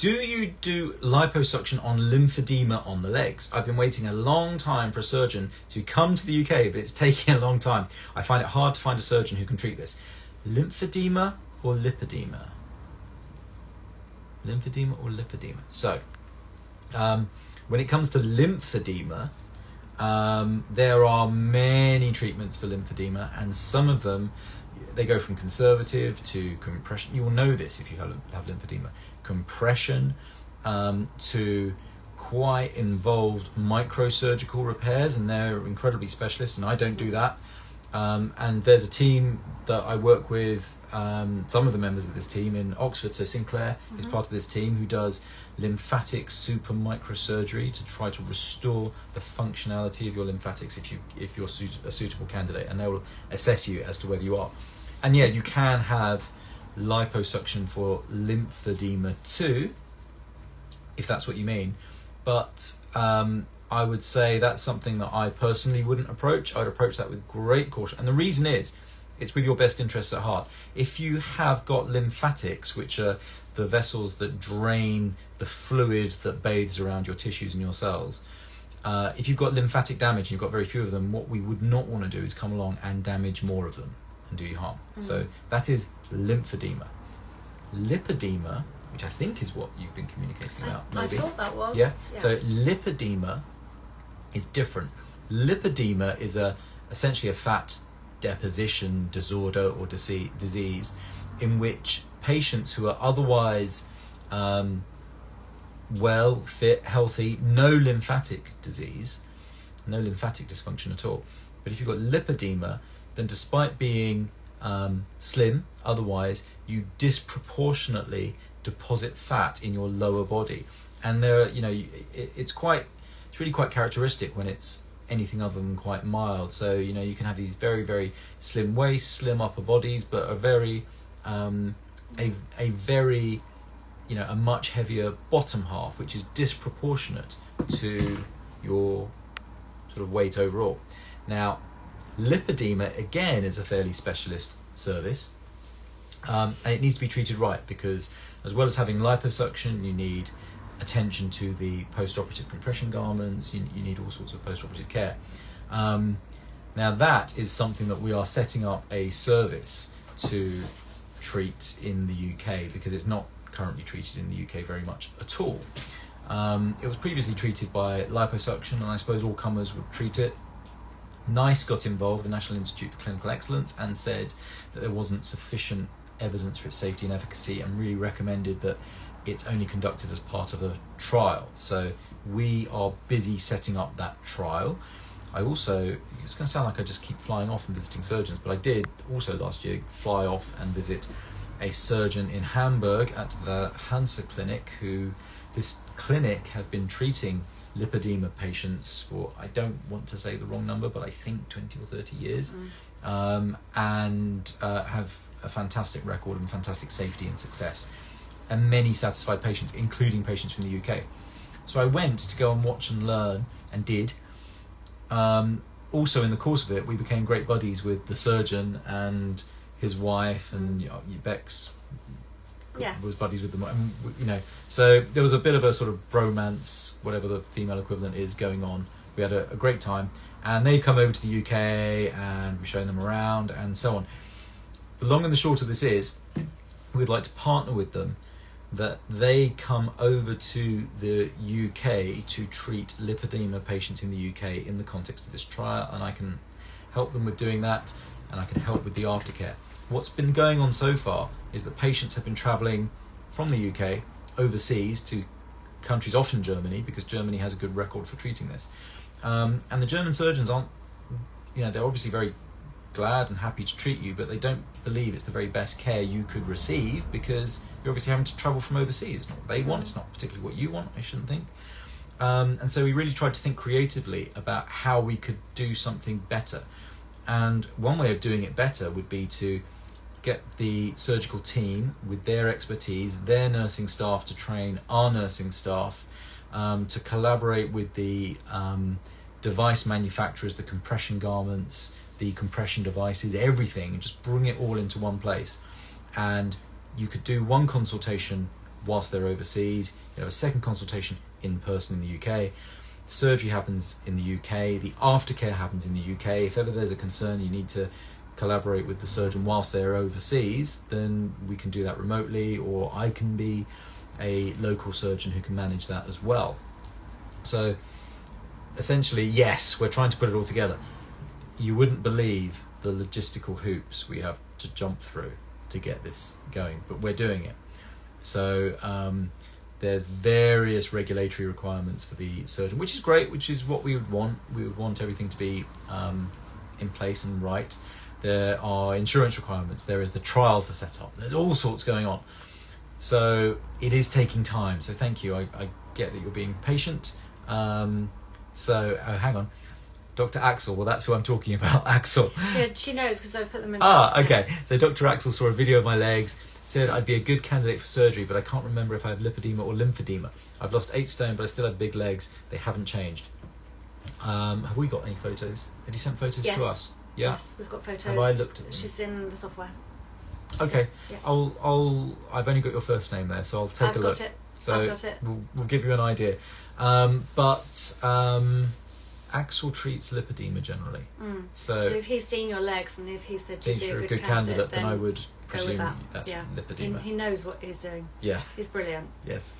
Do you do liposuction on lymphedema on the legs? I've been waiting a long time for a surgeon to come to the UK, but it's taking a long time. I find it hard to find a surgeon who can treat this. Lymphedema or lipedema? Lymphedema or lipedema? So, when it comes to lymphedema, there are many treatments for lymphedema, and some of them, they go from conservative to compression. You'll know this if you have lymphedema. Compression to quite involved microsurgical repairs, and they're incredibly specialist, and I don't do that. And there's a team that I work with, some of the members of this team in Oxford, so Sinclair is part of this team, who does lymphatic super microsurgery to try to restore the functionality of your lymphatics if you're a suitable candidate, and they will assess you as to whether you are. And yeah, you can have liposuction for lymphedema too, if that's what you mean, but I would say that's something that I personally wouldn't approach. I would approach that with great caution, and the reason is it's with your best interests at heart. If you have got lymphatics, which are the vessels that drain the fluid that bathes around your tissues and your cells, if you've got lymphatic damage and you've got very few of them, what we would not want to do is come along and damage more of them and do you harm. So that is lymphedema. Lipedema, which I think is what you've been communicating about, maybe. I thought that was. Yeah. So lipedema is different. Lipedema is essentially a fat deposition disorder or disease in which patients who are otherwise well, fit, healthy, no lymphatic disease, no lymphatic dysfunction at all. But if you've got lipedema, then despite being slim otherwise, you disproportionately deposit fat in your lower body. And there are, it's really quite characteristic when it's anything other than quite mild. So, you can have these very, very slim waists, slim upper bodies, but a very, a much heavier bottom half, which is disproportionate to your sort of weight overall. Now, lipedema, again, is a fairly specialist service, and it needs to be treated right, because as well as having liposuction, you need attention to the post-operative compression garments, you need all sorts of post-operative care. Now that is something that we are setting up a service to treat in the UK, because it's not currently treated in the UK very much at all. It was previously treated by liposuction, and I suppose all comers would treat it. NICE got involved, the National Institute for Clinical Excellence, and said that there wasn't sufficient evidence for its safety and efficacy, and really recommended that it's only conducted as part of a trial. So we are busy setting up that trial. I also, it's going to sound like I just keep flying off and visiting surgeons, but I did also last year fly off and visit a surgeon in Hamburg at the Hansa Clinic, who, this clinic had been treating lipedema patients for, I don't want to say the wrong number, but I think 20 or 30 years, and have a fantastic record and fantastic safety and success, and many satisfied patients, including patients from the UK. So I went to go and watch and learn, and did. Also in the course of it, we became great buddies with the surgeon and his wife, and Bex was buddies with them, and, so there was a bit of a sort of bromance, whatever the female equivalent is, going on. We had a great time, and they come over to the UK, and we're showing them around and so on. The long and the short of this is, we'd like to partner with them, that they come over to the UK to treat lipedema patients in the UK in the context of this trial, and I can help them with doing that, and I can help with the aftercare. What's been going on so far is that patients have been travelling from the UK overseas to countries, often Germany, because Germany has a good record for treating this. And the German surgeons aren't, they're obviously very glad and happy to treat you, but they don't believe it's the very best care you could receive, because you're obviously having to travel from overseas. It's not what they want, it's not particularly what you want, I shouldn't think. And so we really tried to think creatively about how we could do something better. And one way of doing it better would be to get the surgical team with their expertise, their nursing staff, to train our nursing staff, to collaborate with the device manufacturers, the compression garments, the compression devices, everything, and just bring it all into one place. And you could do one consultation whilst they're overseas. You have a second consultation in person in the UK. Surgery happens in the UK. The aftercare happens in the UK. If ever there's a concern, you need to collaborate with the surgeon whilst they're overseas, then we can do that remotely, or I can be a local surgeon who can manage that as well. So essentially, yes, we're trying to put it all together. You wouldn't believe the logistical hoops we have to jump through to get this going, but we're doing it. So there's various regulatory requirements for the surgeon, which is great, which is what we would want. We would want everything to be in place and right. There are insurance requirements. There is the trial to set up. There's all sorts going on. So it is taking time. So thank you. I get that you're being patient. Hang on. Dr. Axel, well, that's who I'm talking about, Axel. Yeah, she knows because I've put them in touch. Okay. So Dr. Axel saw a video of my legs, said I'd be a good candidate for surgery, but I can't remember if I have lipedema or lymphedema. I've lost 8 stone, but I still have big legs. They haven't changed. Have we got any photos? Have you sent photos to us? Yeah? Yes, we've got photos. Have I looked at them? She's in the software. Okay. Yeah. I've only got your first name there, so I'll take a look. I've got it. We'll give you an idea. Axel treats lipedema generally. So if he's seen your legs and if he said you'd be you're a good candidate, then I would go with presume that. that's lipedema. He knows what he's doing. Yeah. He's brilliant. Yes.